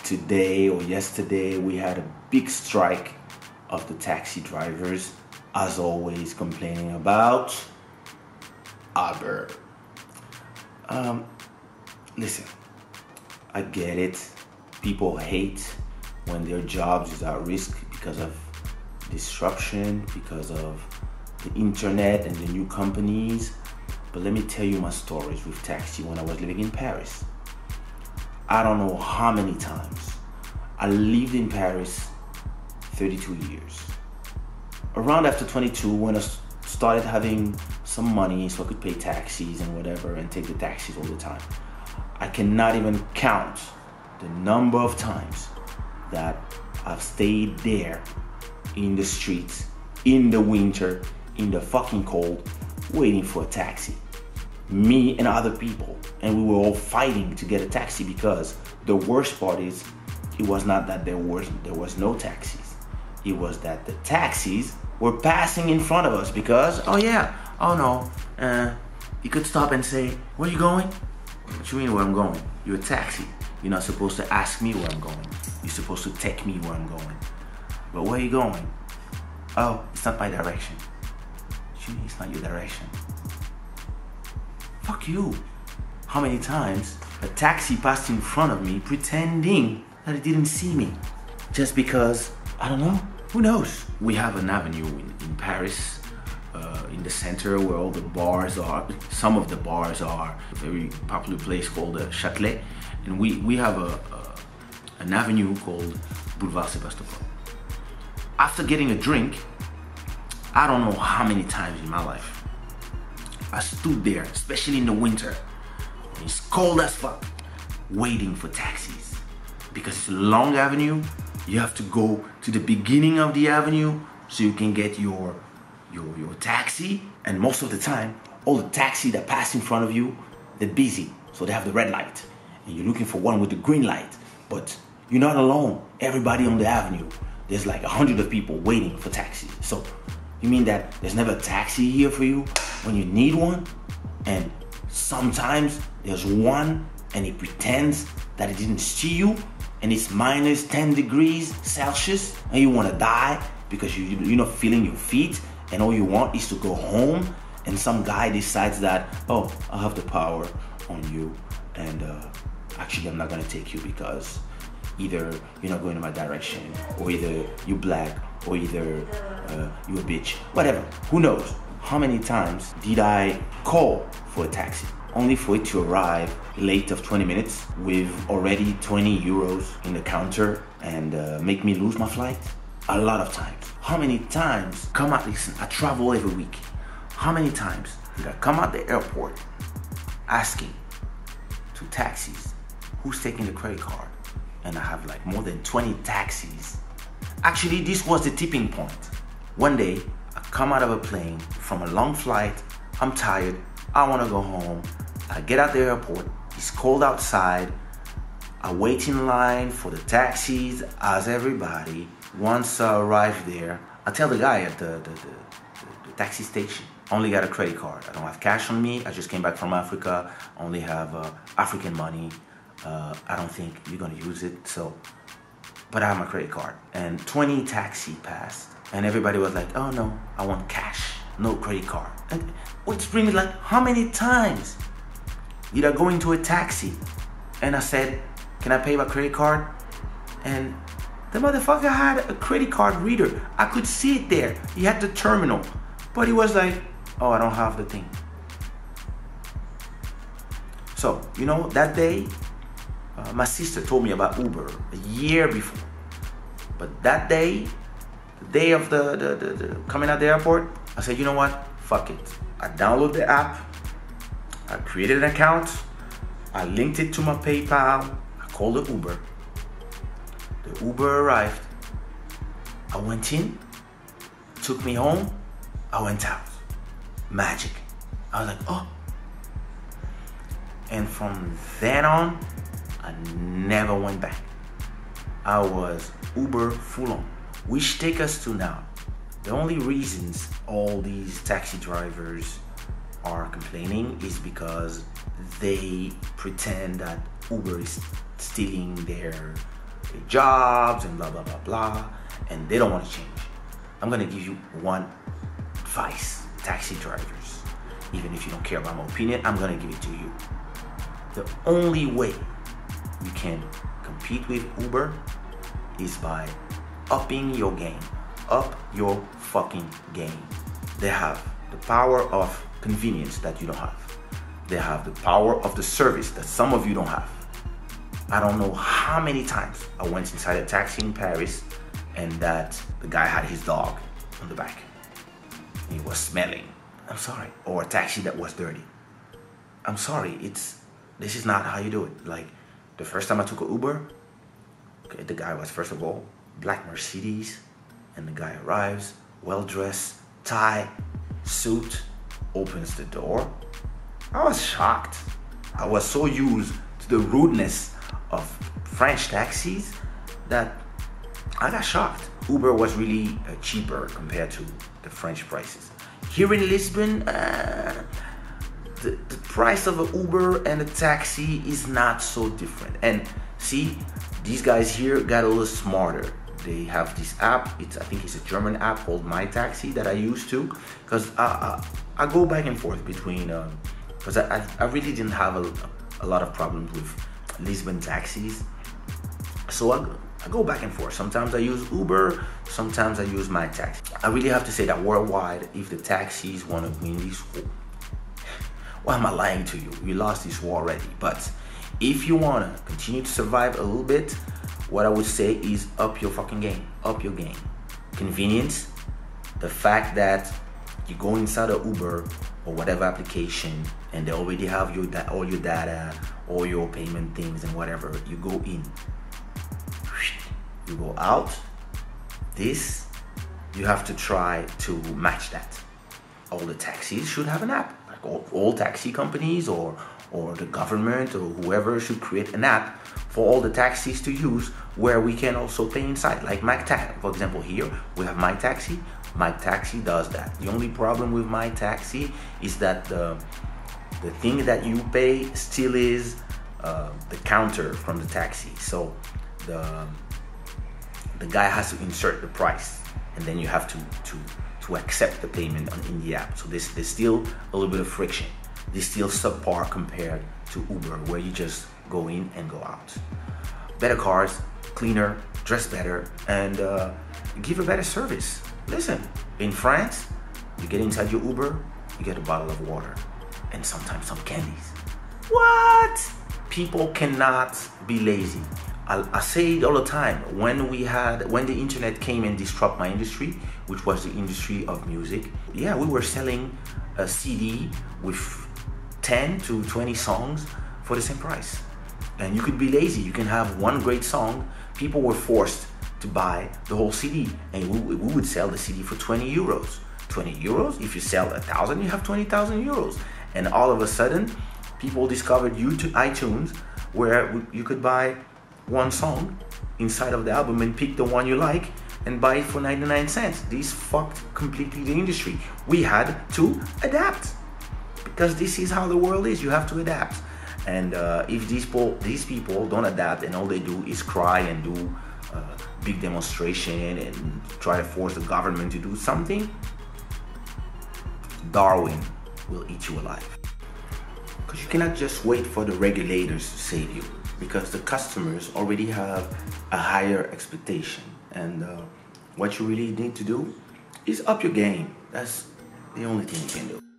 Today or yesterday we had a big strike of the taxi drivers, as always complaining about Uber. Listen, I get it. People hate when their jobs is at risk because of disruption, because of the internet and the new companies. But let me tell you my stories with taxi when I was living in Paris. I don't know how many times. I lived in Paris 32 years. Around after 22, when I started having some money so I could pay taxis and whatever and take the taxis all the time, I cannot even count the number of times that I've stayed there in the streets, in the winter, in the fucking cold, waiting for a taxi. Me and other people, and we were all fighting to get a taxi, because the worst part is it was not that there was no taxis. It was that the taxis were passing in front of us because, you could stop and say, where you going? What you mean where I'm going? You're a taxi. You're not supposed to ask me where I'm going. You're supposed to take me where I'm going. But where are you going? Oh, it's not my direction. What you mean it's not your direction? Fuck you. How many times a taxi passed in front of me pretending that it didn't see me? Just because, I don't know, who knows? We have an avenue in Paris, in the center where all the bars are. Some of the bars are a very popular place called Châtelet. And we have an avenue called Boulevard Sébastopol. After getting a drink, I don't know how many times in my life, I stood there, especially in the winter. It's cold as fuck, waiting for taxis. Because it's a long avenue, you have to go to the beginning of the avenue so you can get your taxi. And most of the time, all the taxis that pass in front of you, they're busy. So they have the red light. And you're looking for one with the green light. But you're not alone. Everybody on the avenue, there's like 100 of people waiting for taxis. So you mean that there's never a taxi here for you when you need one? And sometimes there's one and it pretends that it didn't see you, and it's minus 10 degrees Celsius and you want to die because you're not feeling your feet, and all you want is to go home, and some guy decides that, oh, I have the power on you, and actually I'm not going to take you because either you're not going in my direction, or either you're black, or either you're a bitch, whatever, who knows. How many times did I call for a taxi only for it to arrive late of 20 minutes with already 20 euros in the counter and make me lose my flight? A lot of times. How many times, listen, I travel every week. How many times did I come out the airport asking to taxis, who's taking the credit card? And I have like more than 20 taxis. Actually, this was the tipping point. One day, I come out of a plane from a long flight. I'm tired. I want to go home. I get out the airport. It's cold outside. I wait in line for the taxis as everybody. Once I arrive there, I tell the guy at the taxi station, I only got a credit card. I don't have cash on me. I just came back from Africa. I only have African money. I don't think you're going to use it. But I have my credit card. And 20 taxi passed. And everybody was like, oh no, I want cash, no credit card. And which brings like, how many times did I go into a taxi and I said, can I pay by credit card? And the motherfucker had a credit card reader. I could see it there. He had the terminal. But he was like, oh, I don't have the thing. So, that day, my sister told me about Uber a year before. But that day, the day of the coming out the airport, I said, you know what? Fuck it. I downloaded the app. I created an account. I linked it to my PayPal. I called the Uber. The Uber arrived. I went in, took me home. I went out. Magic. I was like, oh. And from then on, I never went back. I was Uber full on. Which take us to now. The only reasons all these taxi drivers are complaining is because they pretend that Uber is stealing their their jobs and blah, blah, blah, blah, and they don't want to change. I'm gonna give you one advice, taxi drivers. Even if you don't care about my opinion, I'm gonna give it to you. The only way you can compete with Uber is by upping your game. Up your fucking game. They have the power of convenience that you don't have. They have the power of the service that some of you don't have. I don't know how many times I went inside a taxi in Paris and that the guy had his dog on the back. He was smelling. I'm sorry. Or a taxi that was dirty. I'm sorry. This is not how you do it. Like the first time I took an Uber, okay, the guy was first of all black Mercedes, and the guy arrives, well dressed, tie, suit, opens the door. I was shocked. I was so used to the rudeness of French taxis that I got shocked. Uber was really cheaper compared to the French prices. Here in Lisbon, the price of an Uber and a taxi is not so different. And see, these guys here got a little smarter. They have this app, I think it's a German app called My Taxi that I use too, because I go back and forth between, because I really didn't have a lot of problems with Lisbon taxis. So I go back and forth. Sometimes I use Uber, sometimes I use My Taxi. I really have to say that worldwide, if the taxis want to win this war, why am I lying to you? We lost this war already. But if you want to continue to survive a little bit, what I would say is up your fucking game. Up your game. Convenience. The fact that you go inside a Uber or whatever application and they already have all your data, all your payment things and whatever. You go in. You go out. This, you have to try to match that. All the taxis should have an app. Like all taxi companies or the government or whoever should create an app for all the taxis to use where we can also pay inside. Like My Taxi, for example, here we have My Taxi. My Taxi does that. The only problem with My Taxi is that the thing that you pay still is the counter from the taxi. So the guy has to insert the price and then you have to accept the payment in the app. So there's still a little bit of friction. There's still subpar compared to Uber where you just go in and go out. Better cars, cleaner, dress better, and give a better service. Listen, in France, you get inside your Uber, you get a bottle of water and sometimes some candies. What? People cannot be lazy. I say it all the time. When the internet came and disrupted my industry, which was the industry of music, yeah, we were selling a CD with 10 to 20 songs for the same price. And you could be lazy. You can have one great song. People were forced to buy the whole CD, and we would sell the CD for 20 euros. 20 euros? If you sell 1,000, you have 20,000 euros. And all of a sudden, people discovered iTunes, where you could buy one song inside of the album and pick the one you like and buy it for 99 cents. This fucked completely the industry. We had to adapt because this is how the world is. You have to adapt. And if these people don't adapt and all they do is cry and do big demonstration and try to force the government to do something, Darwin will eat you alive. Because you cannot just wait for the regulators to save you, because the customers already have a higher expectation. And what you really need to do is up your game. That's the only thing you can do.